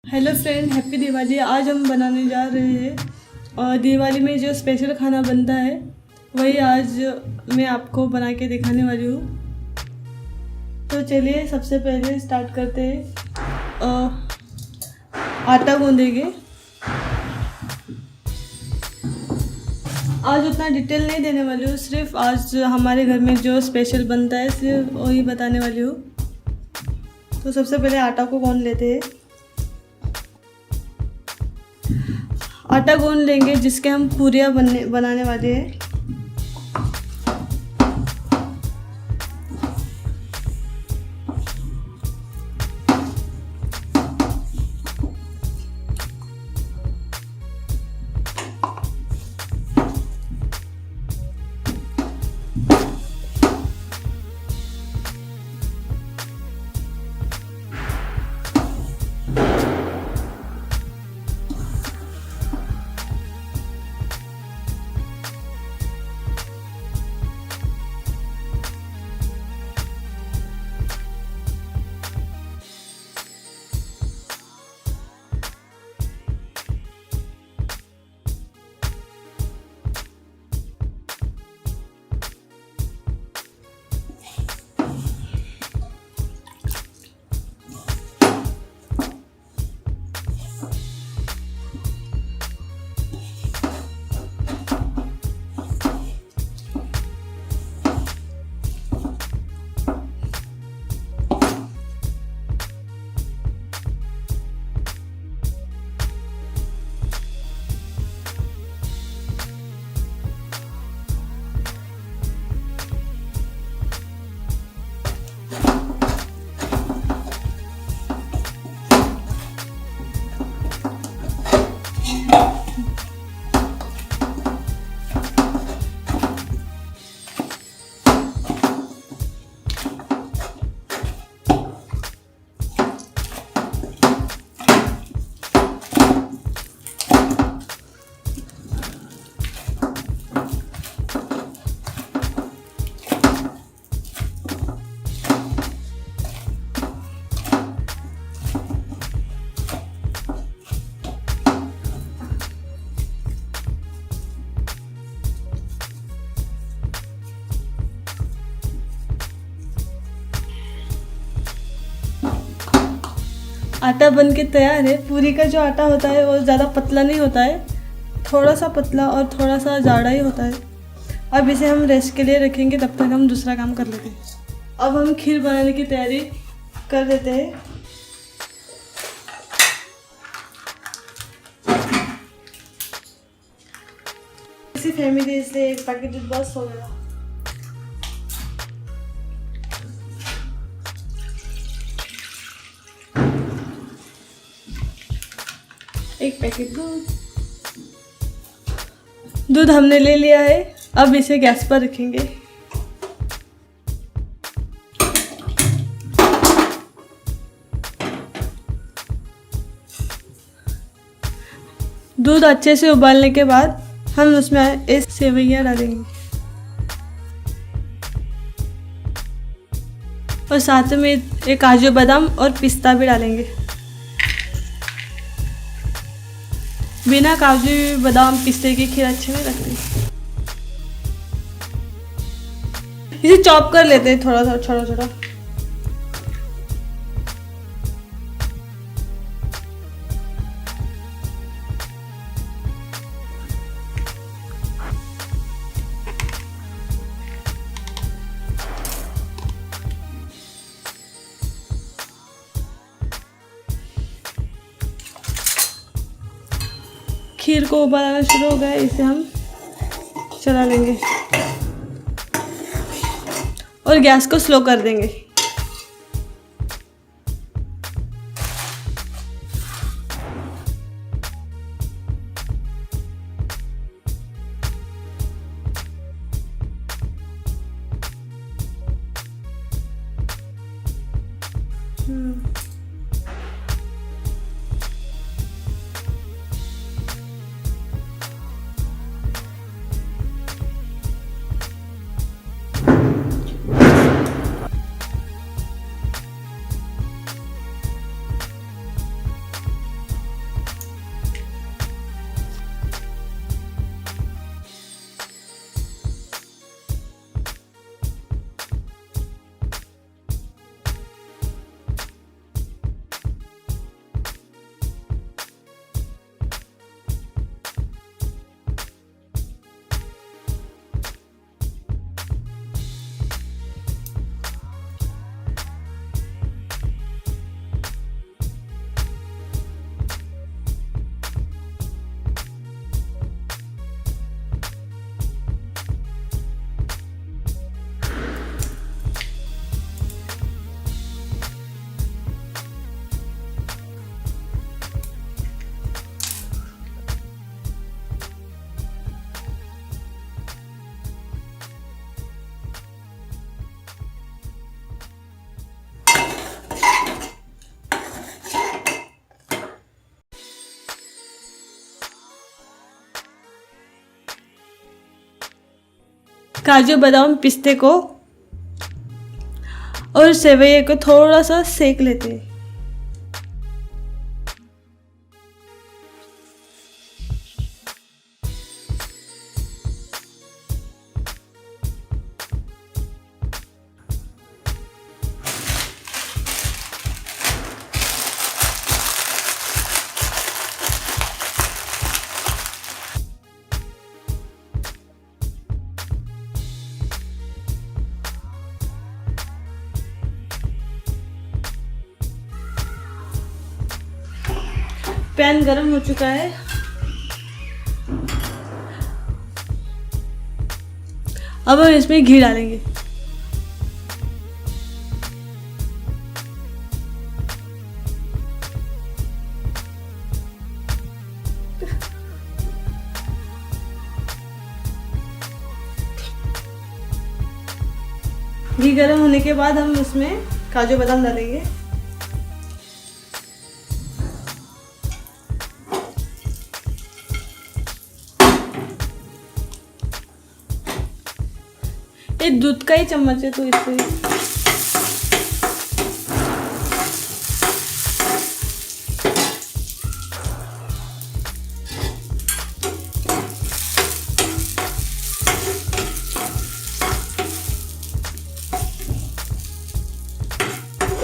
Hello friend, happy Diwali. आज हम बनाने जा रहे हैं और दिवाली में जो स्पेशल खाना बनता है वही आज मैं आपको बना के दिखाने वाली हूँ। तो चलिए सबसे पहले स्टार्ट करते हैं। आटा गूंदेंगे। आज उतना डिटेल नहीं देने वाली हूँ, सिर्फ आज हमारे घर में जो स्पेशल बनता है सिर्फ वही बताने वाली हूँ। तो सबसे पहले आटा को गूंद लेते हैं। आटा गूंद लेंगे जिसके हम पूरियाँ बनाने वाले हैं। आटा बन के तैयार है। पूरी का जो आटा होता है वो ज़्यादा पतला नहीं होता है, थोड़ा सा पतला और थोड़ा सा जाड़ा ही होता है। अब इसे हम रेस्ट के लिए रखेंगे, तब तक हम दूसरा काम कर लेते हैं। अब हम खीर बनाने की तैयारी कर देते हैं। इसी फैमिली इसलिए एक पैकेट दूध बस हो गया। एक पैकेट दूध हमने ले लिया है। अब इसे गैस पर रखेंगे। दूध अच्छे से उबालने के बाद हम उसमें इस सेवइयाँ डालेंगे और साथ में एक काजू बादाम और पिस्ता भी डालेंगे। बिना काजू बादाम पिस्ते की खीर अच्छी नहीं लगती। इसे चॉप कर लेते हैं थोड़ा थोड़ा छोटा छोटा। खीर को उबाल आना शुरू हो गया, इसे हम चला लेंगे और गैस को स्लो कर देंगे। काजू बादाम पिस्ते को और सेवइया को थोड़ा सा सेक लेते हैं। पैन गरम हो चुका है। अब हम इसमें घी डालेंगे। घी गरम होने के बाद हम इसमें काजू बादाम डालेंगे। ये दूध का ही चम्मच है तो इससे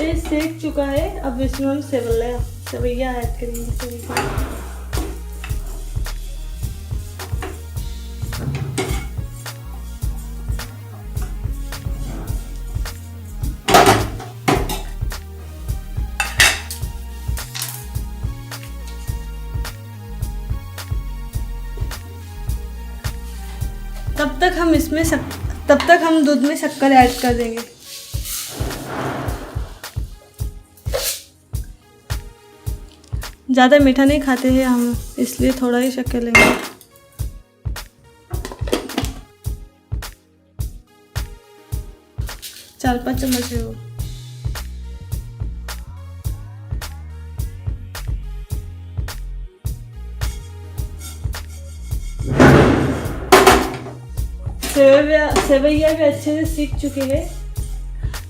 ये सेक चुका है। अब इसमें हम सेवइया ऐड करेंगे। तब तक हम दूध में शक्कर ऐड कर देंगे। ज़्यादा मीठा नहीं खाते हैं हम, इसलिए थोड़ा ही शक्कर लेंगे। चार 5 चम्मच है वो। सेवइया भी अच्छे से सीख चुके हैं।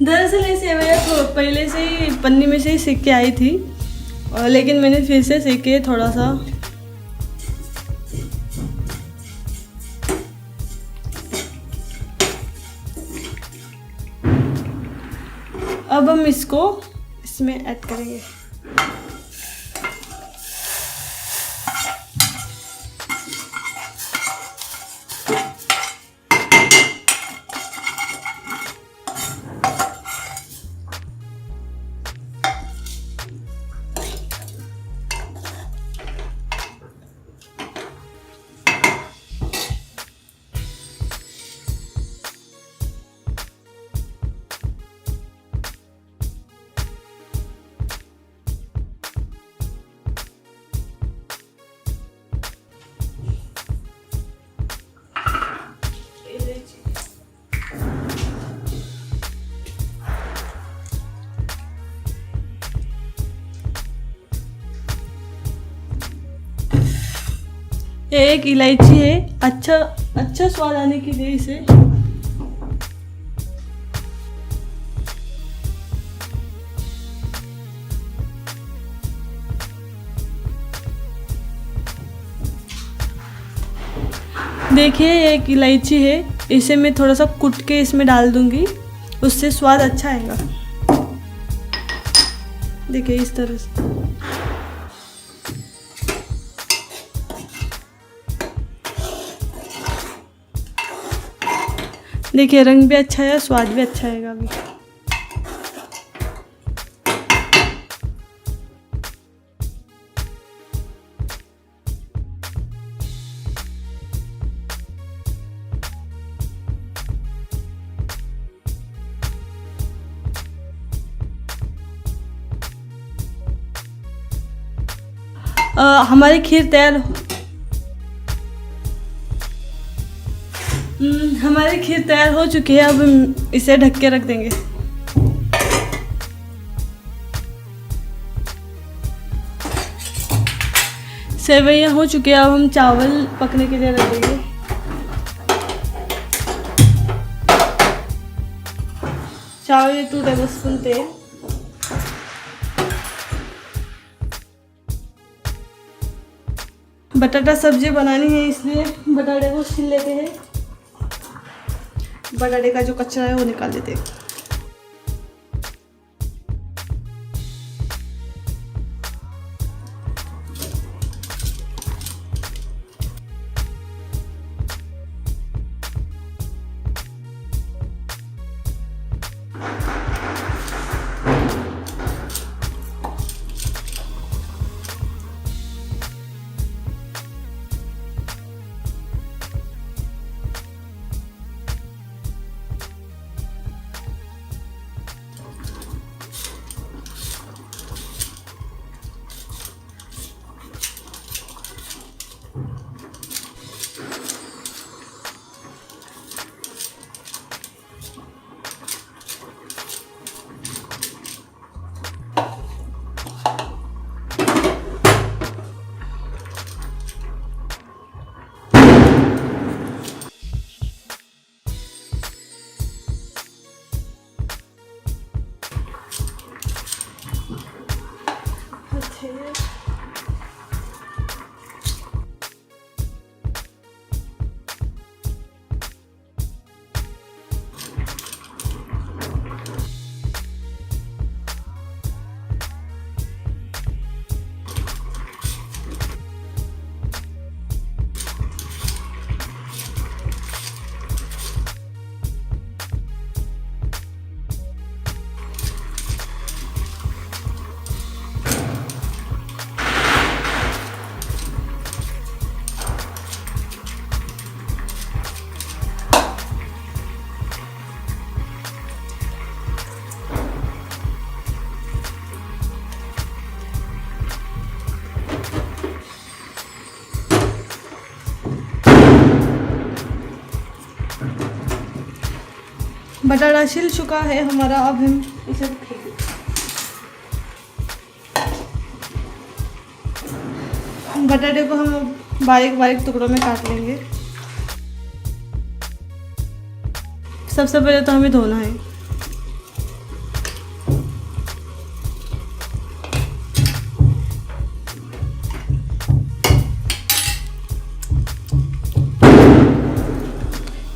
दरअसल ये सेवइया पहले से ही पन्नी में से ही सीख के आई थी, लेकिन मैंने फिर से सीखे थोड़ा सा। अब हम इसमें ऐड करेंगे। एक इलायची है, अच्छा स्वाद आने के लिए इसे देखिए एक इलायची है, इसे मैं थोड़ा सा कुट के इसमें डाल दूंगी, उससे स्वाद अच्छा आएगा। देखिए इस तरह से। देखिए रंग भी अच्छा है, स्वाद भी अच्छा आएगा अभी। हमारी खीर तैयार हमारी खीर तैयार हो चुकी है। अब हम इसे ढक के रख देंगे। सेवइयाँ हो चुकी है, अब हम चावल पकने के लिए रख देंगे। चावल 2 टेबलस्पून तेल, बटाटा सब्जी बनानी है इसलिए बटाटे को छील लेते हैं। बटाटे का जो कचरा है वो निकाल देते हैं। बटाटा छिल चुका है हमारा, अब हम इसे बटाटे को हम बारीक बारीक टुकड़ों में काट लेंगे। सबसे पहले तो हमें धोना है।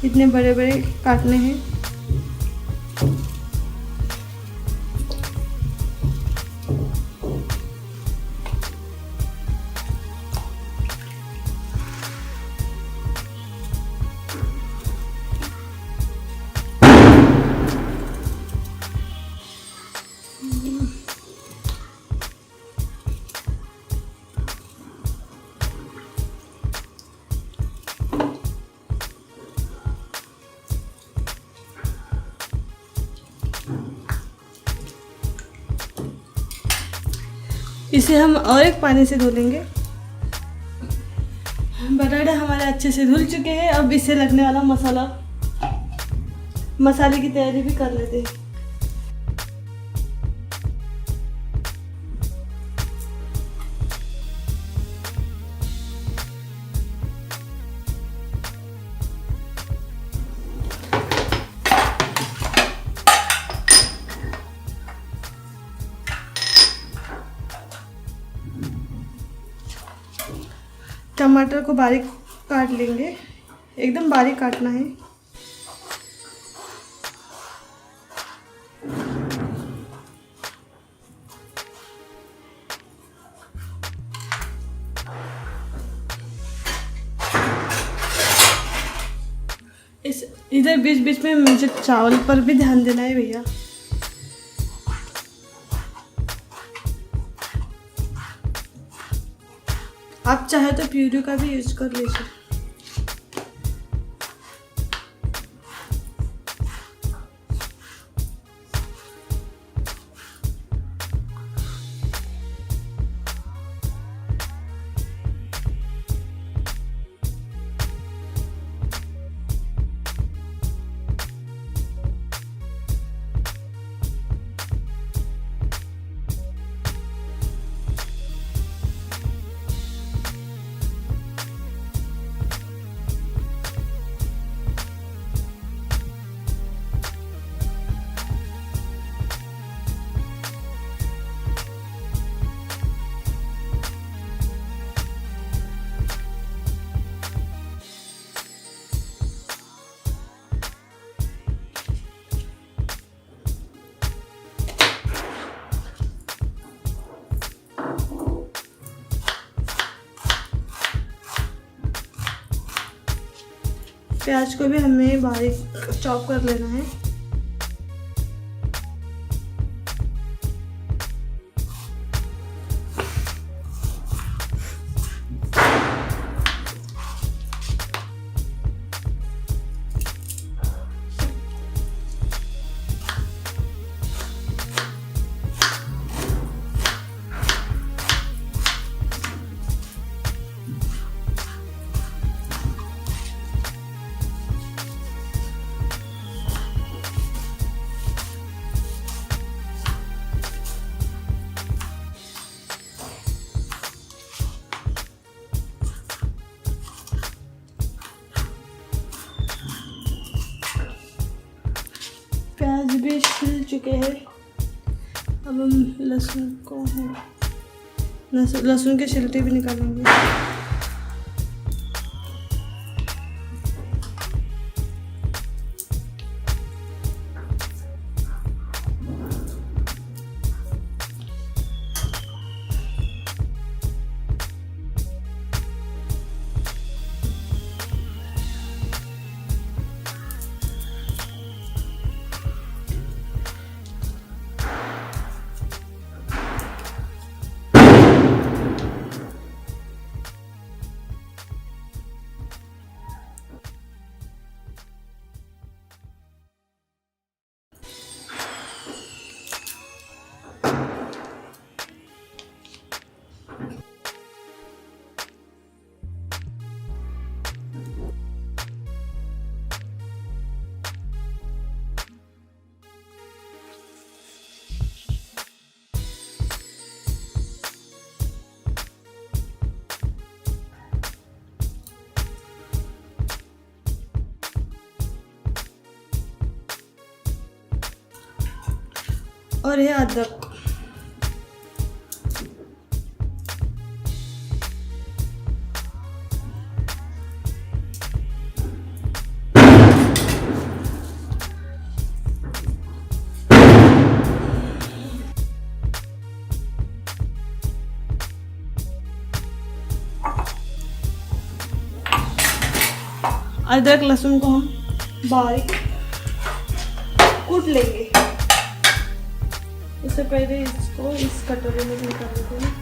इतने बड़े बड़े काटने हैं। इसे हम और एक पानी से धो लेंगे। बटाटे हमारे अच्छे से धुल चुके हैं। अब इसे लगने वाला मसाले की तैयारी भी कर लेते हैं। टमाटर को बारीक काट लेंगे, एकदम बारीक काटना है। इधर बीच बीच में मुझे चावल पर भी ध्यान देना है भैया। आप चाहे तो प्यूरी का भी यूज कर लीजिए। प्याज को भी हमें बारीक चॉप कर लेना है। प्याज भी छिल चुके हैं। अब हम लहसुन के छिलटे भी निकालेंगे। और ये अदरक। अदरक लहसुन को हम बारीक कूट लेंगे। उससे पहले इसको इस कटोरे में निकाल देते हैं।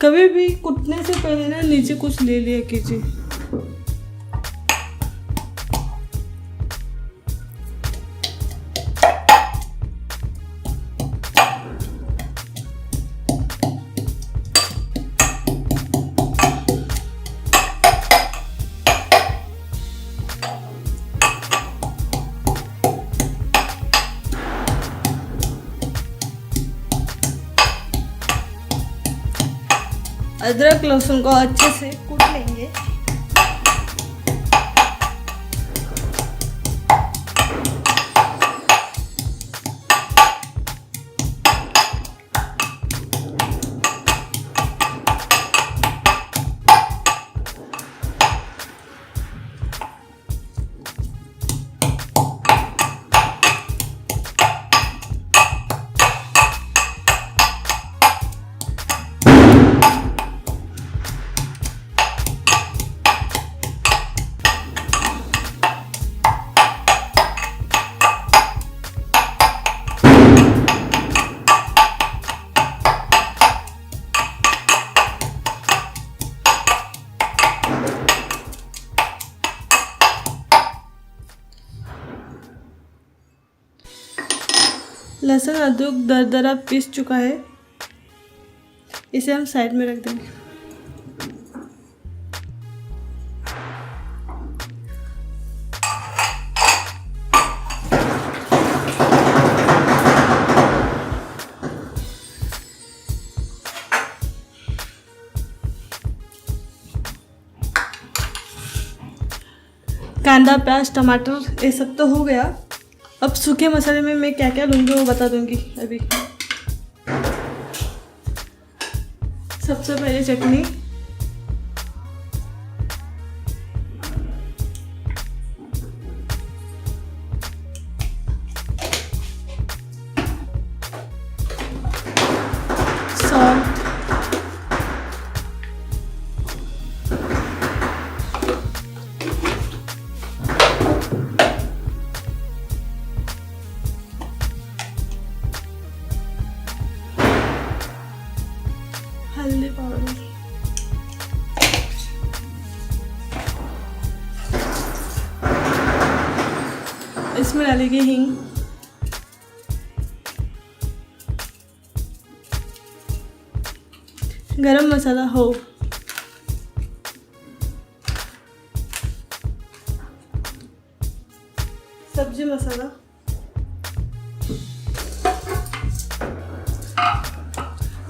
कभी भी कुटने से पहले ना नीचे कुछ ले लिया कीजिए। अदरक लहसुन को अच्छे से कूट लेंगे। लहसुन अदरक दरदरा पीस चुका है, इसे हम साइड में रख देंगे। कांदा प्याज टमाटर ये सब तो हो गया। अब सूखे मसाले में मैं क्या क्या लूँगी वो बता दूँगी अभी। सबसे पहले चटनी, सॉल्ट, हल्दी पाउडर, इसमें डालेंगे हींग, गरम मसाला हो, सब्जी मसाला,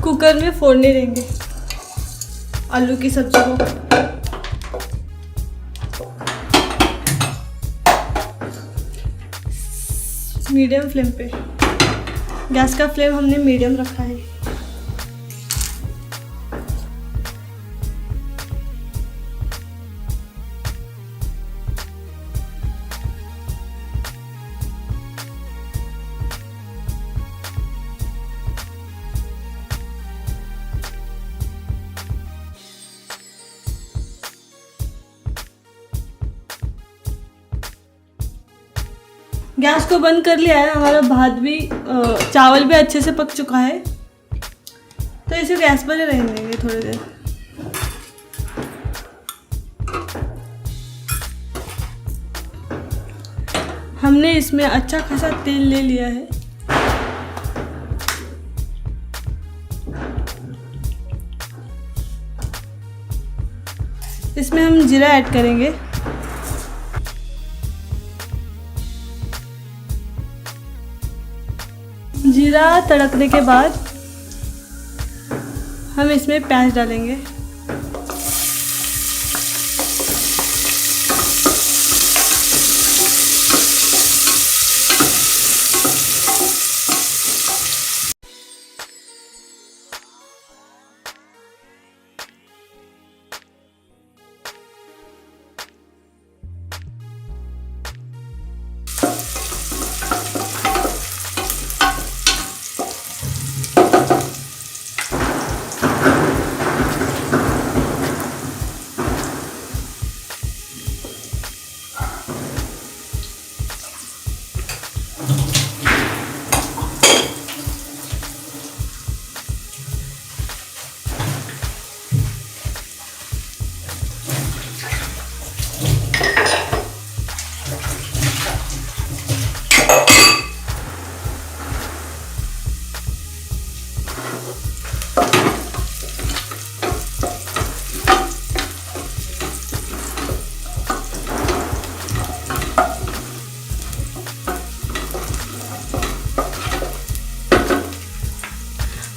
कुकर में फोड़ने देंगे आलू की सब्जी को। मीडियम फ्लेम पे, गैस का फ्लेम हमने मीडियम रखा है। गैस को बंद कर लिया है, हमारा भात भी चावल भी अच्छे से पक चुका है। तो इसे गैस पर ही रहने देंगे थोड़ी देर। हमने इसमें अच्छा खासा तेल ले लिया है। इसमें हम जीरा ऐड करेंगे। जीरा तड़कने के बाद हम इसमें प्याज डालेंगे।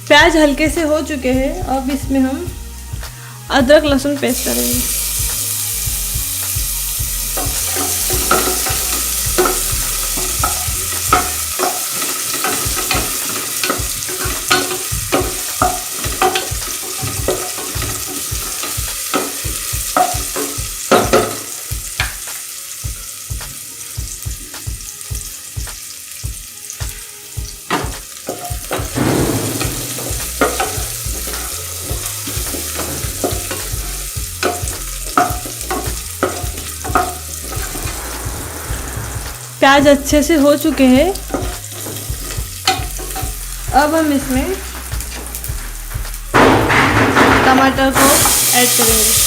प्याज हल्के से हो चुके हैं। अब इसमें हम अदरक लहसुन पेस्ट करेंगे। प्याज अच्छे से हो चुके हैं। अब हम इसमें टमाटर को ऐड करेंगे।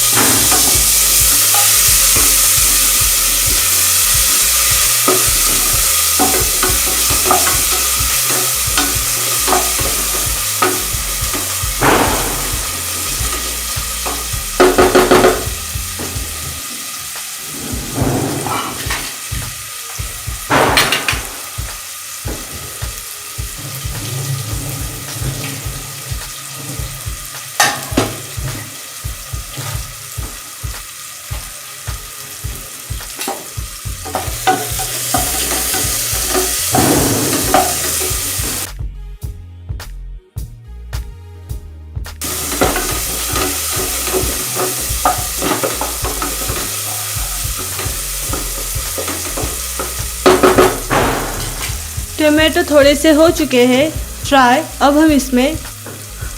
टमाटो थोड़े से हो चुके हैं फ्राई। अब हम इसमें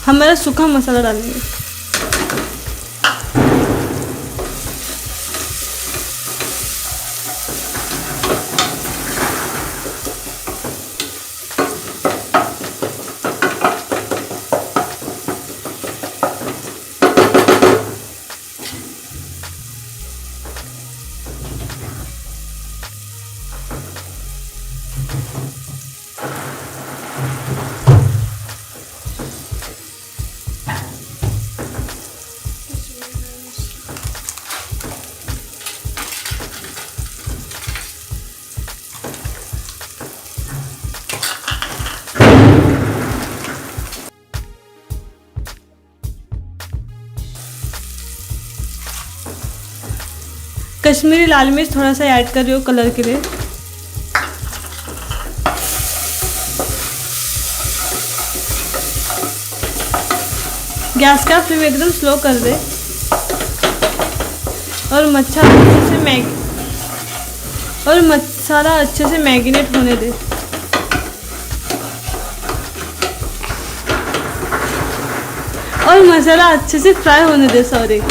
हमारा सूखा मसाला डालेंगे। कश्मीरी लाल मिर्च थोड़ा सा ऐड कर रही हूँ कलर के लिए। गैस का फ्लेम एकदम स्लो कर दे और मसाला अच्छे से मैरिनेट होने दे। और मसाला अच्छे से फ्राई होने दे। सॉरी,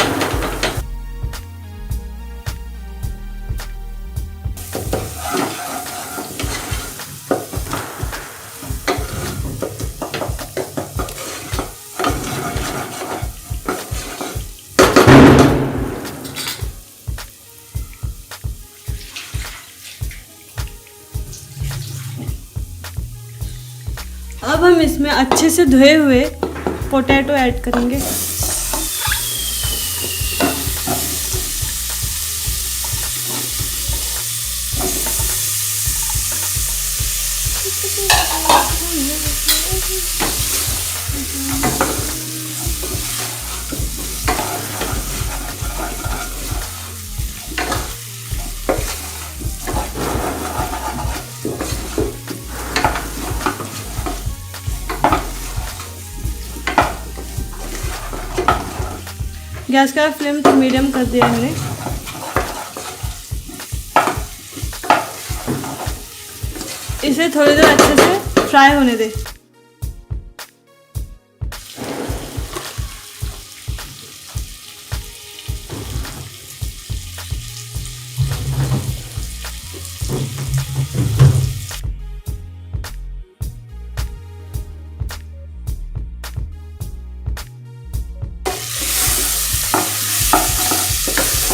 अब हम इसमें अच्छे से धुए हुए पोटैटो ऐड करेंगे। गैस का फ्लेम तो मीडियम कर दिया हमने। इसे थोड़ी देर अच्छे से फ्राई होने दे।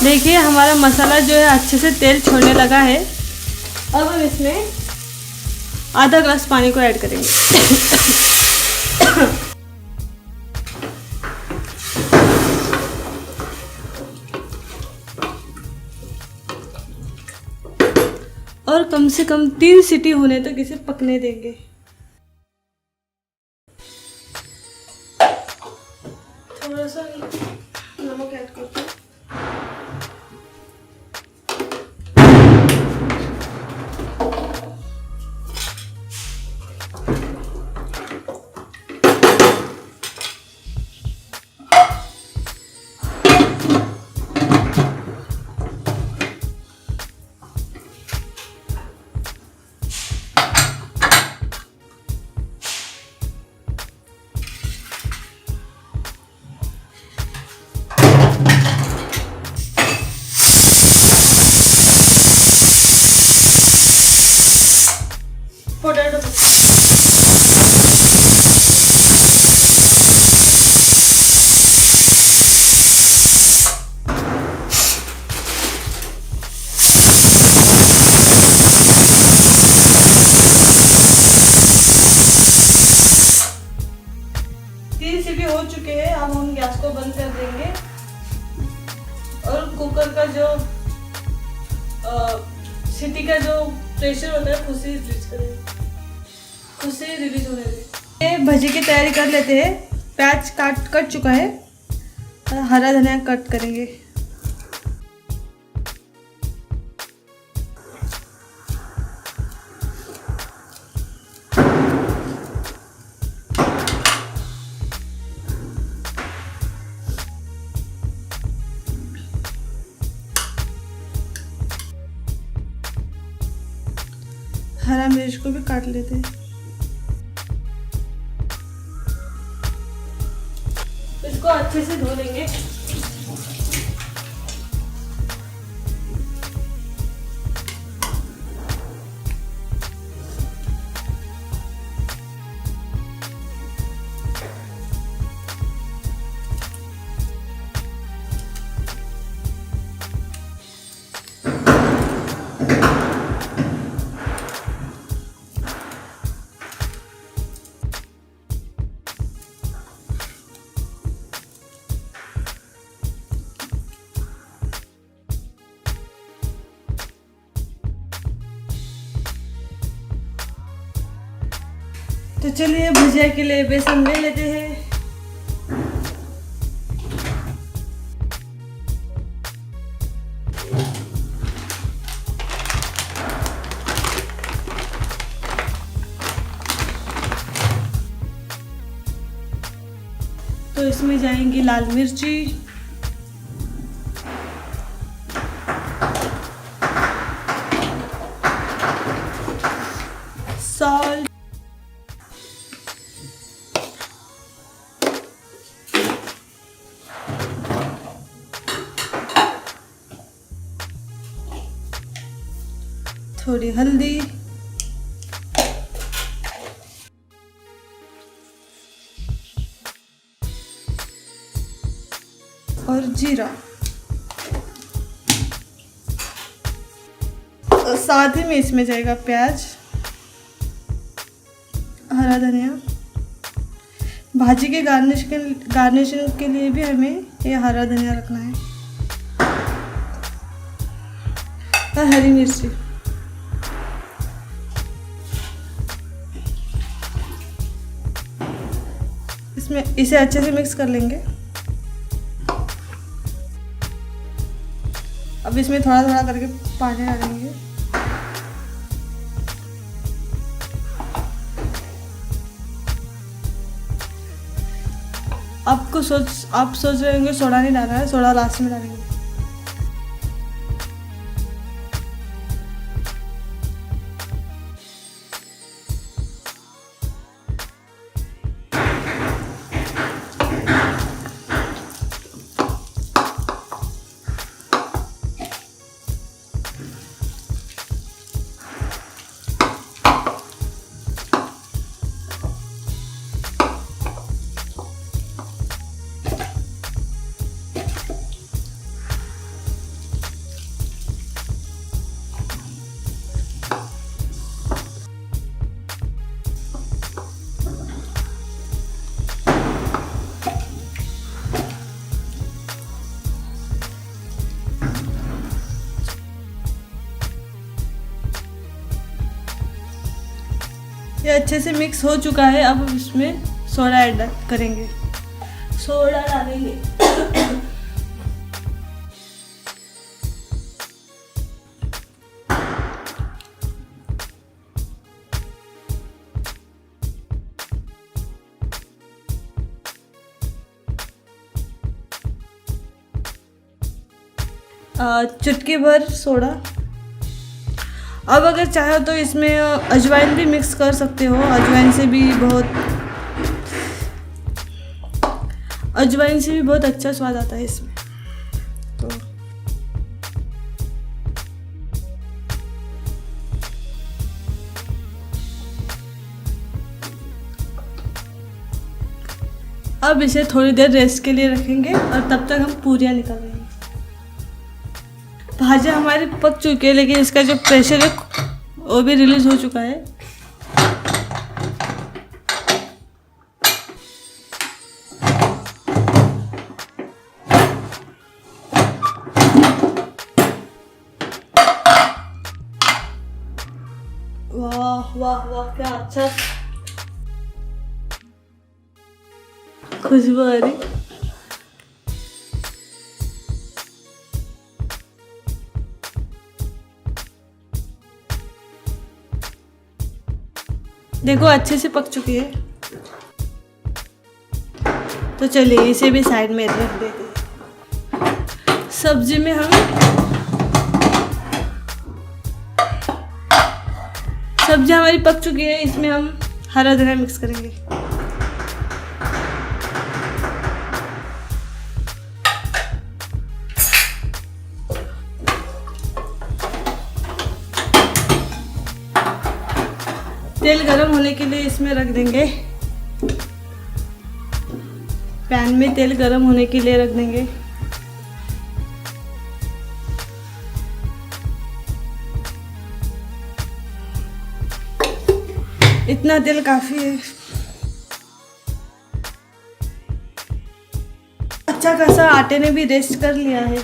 देखिए हमारा मसाला जो है अच्छे से तेल छोड़ने लगा है। अब हम इसमें आधा ग्लास पानी को ऐड करेंगे। और कम से कम 3 सीटी होने तक इसे पकने देंगे। थोड़ा सा नमक ऐड करते हैं। पोटैटो 3 सीटी हो चुके हैं। अब हम गैस को बंद कर देंगे और कुकर का जो सीटी का जो प्रेशर होता है खुद से रिलीज करेंगे, खुद से रिलीज होने दें। ये भजी की तैयारी कर लेते हैं। प्याज कट चुका है, हरा धनिया कट करेंगे। हरा मिर्च को भी काट लेते हैं। इसको अच्छे से धो लेंगे। तो चलिए भुजिया के लिए बेसन ले लेते हैं। तो इसमें जाएंगी लाल मिर्ची, सॉल्ट, थोड़ी हल्दी, और जीरा। और साथ ही में इसमें जाएगा प्याज, हरा धनिया। भाजी के गार्निशिंग के लिए भी हमें ये हरा धनिया रखना है, और हरी मिर्ची। इसमें इसे अच्छे से मिक्स कर लेंगे। अब इसमें थोड़ा थोड़ा करके पानी डालेंगे। आप सोच रहे होंगे सोडा नहीं डालना है, सोडा लास्ट में डालेंगे। ये अच्छे से मिक्स हो चुका है। अब हम इसमें सोडा ऐड करेंगे, सोडा डालेंगे। चुटकी भर सोडा। अब अगर चाहो तो इसमें अजवाइन भी मिक्स कर सकते हो। अजवाइन से भी बहुत अच्छा स्वाद आता है इसमें। तो अब इसे थोड़ी देर रेस्ट के लिए रखेंगे और तब तक हम पूरियाँ निकाल लेंगे। भाजी हमारी पक चुकी है, लेकिन इसका जो प्रेशर है वो भी रिलीज हो चुका है। वाह वाह वाह, क्या अच्छा खुशबू आ रही। देखो अच्छे से पक चुकी है। तो चलिए इसे भी साइड में रख देते हैं। सब्जी में सब्जी हमारी पक चुकी है, इसमें हम हरा धनिया मिक्स करेंगे। तेल गरम होने के लिए इसमें रख देंगे, पैन में तेल गरम होने के लिए रख देंगे। इतना तेल काफ़ी है। अच्छा खासा आटे ने भी रेस्ट कर लिया है।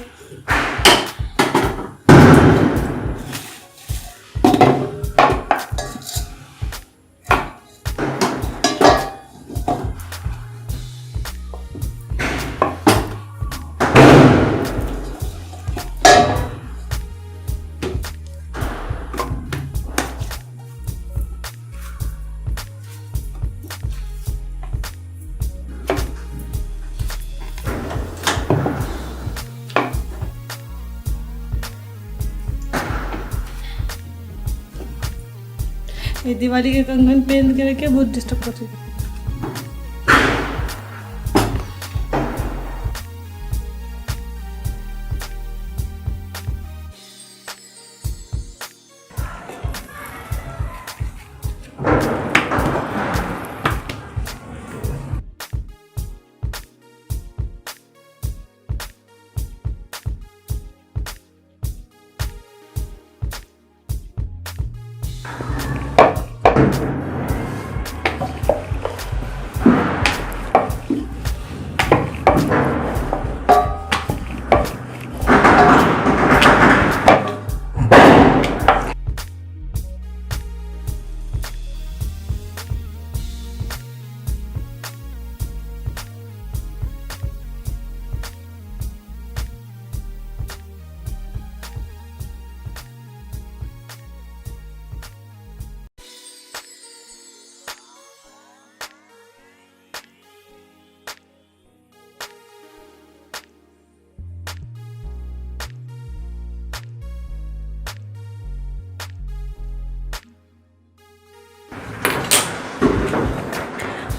ये दिवाली के कंगन पहन के रखे बहुत डिस्टर्ब करते हैं।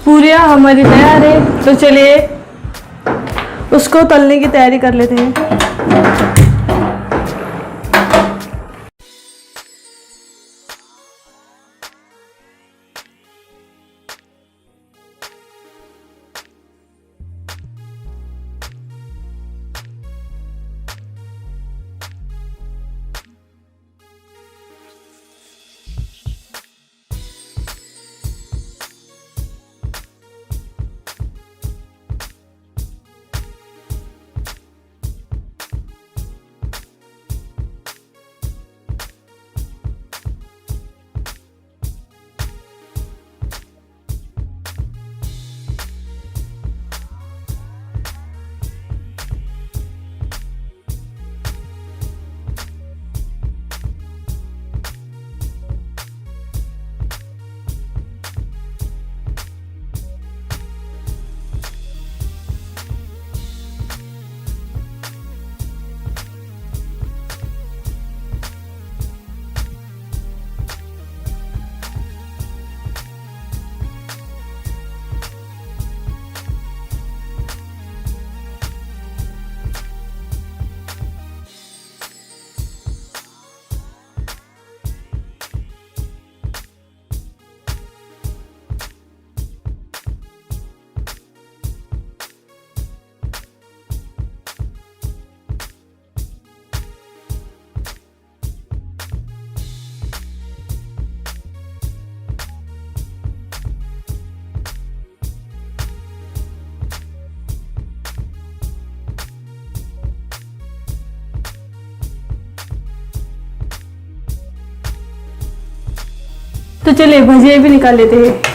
पूरियाँ हमारी तैयार है, तो चलिए उसको तलने की तैयारी कर लेते हैं। तो चलिए भजिया भी निकाल लेते हैं।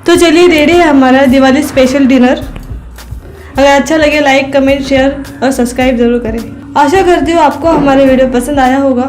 तो चलिए रेडी है हमारा दिवाली स्पेशल डिनर। अगर अच्छा लगे लाइक कमेंट शेयर और सब्सक्राइब ज़रूर करें। आशा करती हूँ आपको हमारा वीडियो पसंद आया होगा।